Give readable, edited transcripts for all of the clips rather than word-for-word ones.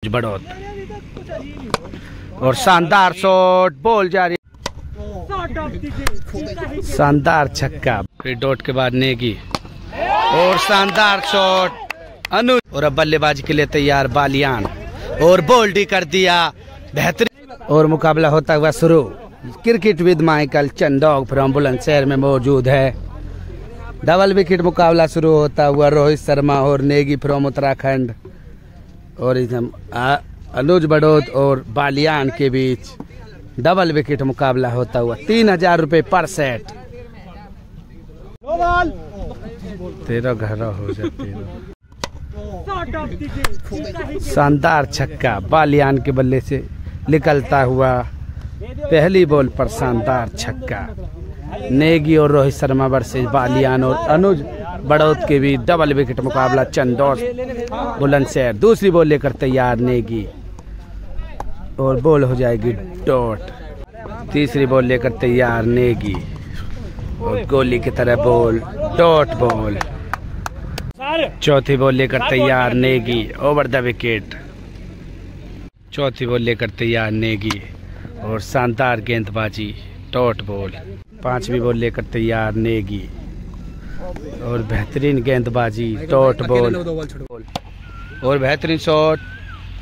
बड़ौद। और शानदार shot, ball जारी, शानदार छक्का, फिर डॉट के बाद नेगी और शानदार शॉट अनुज। और अब बल्लेबाजी के लिए तैयार बालियान और बोल्डी कर दिया, बेहतरीन। और मुकाबला होता हुआ शुरू। क्रिकेट विद माइकल चंदोग फ्रॉम बुलंदशहर में मौजूद है। डबल विकेट मुकाबला शुरू होता हुआ रोहित शर्मा और नेगी फ्रॉम उत्तराखंड और अनुज बड़ौद और बालियान के बीच डबल विकेट मुकाबला होता हुआ। 3000 रुपए पर सेट। 13 घर हो जाते। शानदार छक्का बालियान के बल्ले से निकलता हुआ, पहली बॉल पर शानदार छक्का। नेगी और रोहित शर्मा वर्सेस बालियान और अनुज बड़ौद के बीच डबल विकेट मुकाबला चंदौर बुलंदशहर। दूसरी बॉल लेकर तैयार नेगी और बॉल हो जाएगी डॉट। तीसरी बॉल लेकर तैयार नेगी और गोली की तरह बॉल, डॉट बॉल। चौथी बॉल लेकर तैयार नेगी, ओवर द विकेट। चौथी बॉल लेकर तैयार नेगी और शानदार गेंदबाजी, डॉट बॉल। पांचवी बॉल लेकर तैयार नेगी और बेहतरीन गेंदबाजी, डॉट बॉल और बेहतरीन शॉट।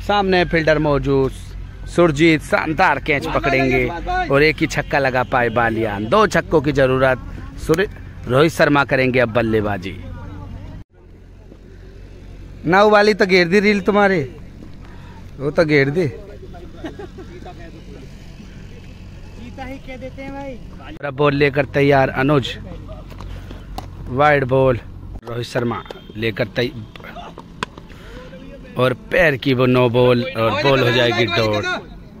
सामने फील्डर मौजूद सुरजीत शानदार कैच पकड़ेंगे और एक ही छक्का लगा पाए बालियान। 2 छक्कों की जरूरत। रोहित शर्मा करेंगे अब बल्लेबाजी। ना वाली तो घेर दी रील तुम्हारे, वो तो घेर दे। ही कह देते हैं भाई। बॉल लेकर तैयार अनुज, वाइड बॉल। रोहित शर्मा लेकर और पैर की वो नो बॉल और बॉल हो जाएगी डॉट,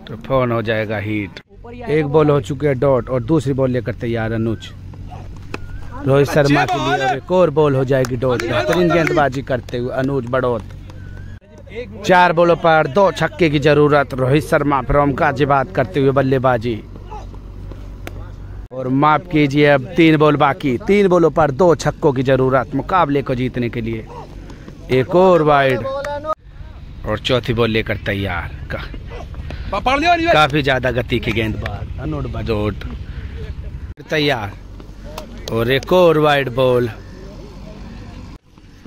तो फोन हो जाएगा हिट। एक बॉल हो चुके हैं डॉट और दूसरी बॉल लेकर तैयार अनुज। रोहित शर्मा के लिए एक और बॉल हो जाएगी डॉट। बेहतरीन गेंदबाजी करते हुए अनुज बड़ौद। 4 बॉलों पर 2 छक्के की जरूरत। रोहित शर्मा फ्रॉम गाजियाबाद करते हुए बल्लेबाजी। और माफ कीजिए अब 3 बॉल बाकी। 3 बॉलों पर 2 छक्कों की जरूरत मुकाबले को जीतने के लिए। एक और वाइड और चौथी बॉल लेकर तैयार। काफी ज्यादा गति के गेंदबाज अनुज बड़ौद तैयार और एक और वाइड बॉल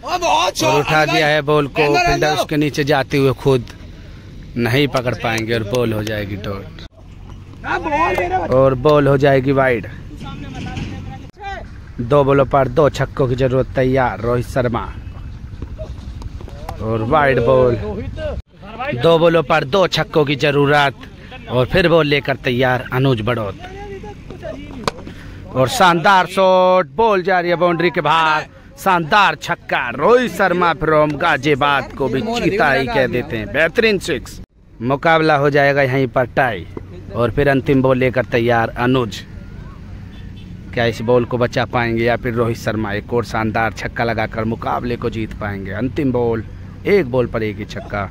और उठा दिया है बॉल को। फील्डर उसके नीचे जाते हुए खुद नहीं पकड़ पाएंगे और बॉल हो जाएगी डॉट और बॉल हो जाएगी वाइड। 2 बॉलों पर 2 छक्कों की जरूरत तैयार रोहित शर्मा और वाइड बॉल। 2 बॉलों पर 2 छक्कों की जरूरत और फिर बॉल लेकर तैयार अनुज बड़ौद और शानदार शॉट, बॉल जा रही है बाउंड्री के बाहर। शानदार छक्का। रोहित शर्मा फ्रॉम गाजियाबाद को भी चीता ही कह देते हैं। बेहतरीन 6। मुकाबला हो जाएगा यहीं पर टाई और फिर अंतिम बॉल लेकर तैयार अनुज। क्या इस बॉल को बचा पाएंगे या फिर रोहित शर्मा एक और शानदार छक्का लगाकर मुकाबले को जीत पाएंगे। अंतिम बॉल, 1 बॉल पर 1 ही छक्का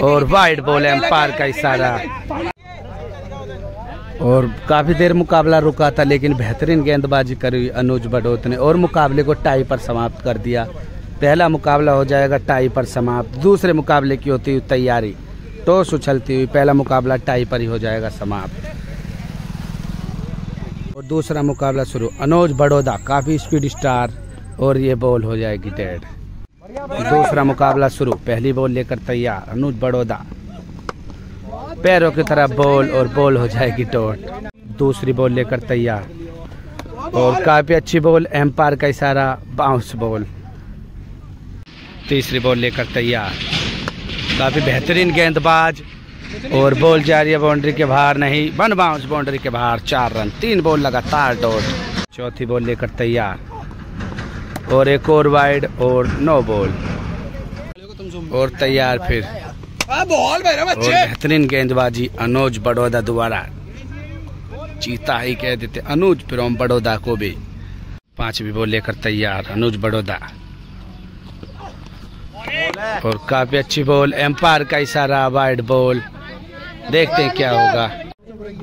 और वाइड बॉल। एम्पायर का इशारा और काफी देर मुकाबला रुका था लेकिन बेहतरीन गेंदबाजी करी अनुज बड़ौद ने और मुकाबले को टाई पर समाप्त कर दिया। पहला मुकाबला हो जाएगा टाई पर समाप्त। दूसरे मुकाबले की होती हुई तैयारी, टॉस उछलती हुई पहला मुकाबला टाई पर ही हो जाएगा समाप्त और दूसरा मुकाबला शुरू। अनुज बड़ौदा काफी स्पीड स्टार और ये बॉल हो जाएगी डेड। दूसरा मुकाबला शुरू। पहली बॉल लेकर तैयार अनुज बड़ौदा, पैरों की तरफ बॉल और बॉल हो जाएगी डॉट। दूसरी बॉल लेकर तैयार और काफी अच्छी बॉल। एम्पायर का इशारा, बाउंस बॉल। तीसरी बॉल लेकर तैयार। काफी बेहतरीन गेंदबाज और बॉल जा रही है बाउंड्री के बाहर, नहीं 1 बाउंस बाउंड्री के बाहर। 4 रन, 3 बॉल लगातार डॉट। चौथी बॉल लेकर तैयार और एक और वाइड और 9 बॉल और तैयार फिर और बेहतरीन गेंदबाजी अनुज बड़ौदा द्वारा। चीता ही कह देते अनुज फ्रॉम बड़ौदा को भी। 5वीं बॉल लेकर तैयार अनुज बड़ौदा और काफी अच्छी बॉल। एम्पायर का इशारा, वाइड बॉल। देखते हैं क्या होगा।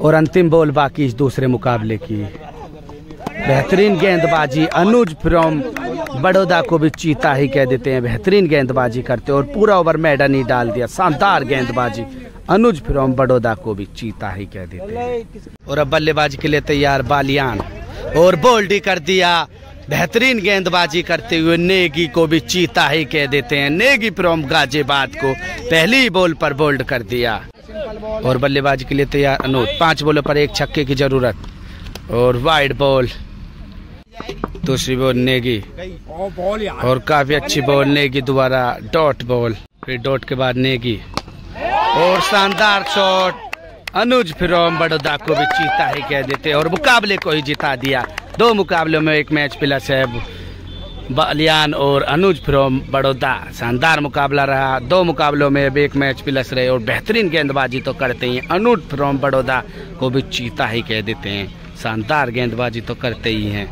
और अंतिम बॉल बाकी इस दूसरे मुकाबले की। बेहतरीन गेंदबाजी अनुज फ्रॉम बड़ौदा को भी चीता ही कह देते हैं। बेहतरीन गेंदबाजी करते और पूरा ओवर मैडन ही डाल दिया, शानदार गेंदबाजी। अनुज फ्रॉम बड़ौदा को भी चीता ही कह देते हैं। और अब बल्लेबाजी के लिए तैयार बालियान और बोल्ड ही कर दिया। बेहतरीन गेंदबाजी करते हुए नेगी को भी चीता ही कह देते हैं। नेगी फ्रॉम गाजियाबाद को पहली बॉल पर बोल्ड कर दिया। और बल्लेबाजी के लिए तैयार अनुज। 5 बॉलों पर 1 छक्के की जरूरत और वाइड बॉल। दूसरी बॉल नेगी और काफी अच्छी बॉल नेगी द्वारा। डॉट बॉल, फिर डॉट के बाद नेगी और शानदार शॉट। अनुज फ्रॉम बड़ौदा को भी चीता ही कह देते हैं और मुकाबले को ही जिता दिया। 2 मुकाबलों में 1 मैच प्लस है। बालियान और अनुज फ्रॉम बड़ौदा, शानदार मुकाबला रहा। 2 मुकाबलों में अब 1 मैच प्लस रहे और बेहतरीन गेंदबाजी तो करते ही। अनुज फ्रॉम बड़ौदा को भी चीता ही कह देते हैं, शानदार गेंदबाजी तो करते ही हैं।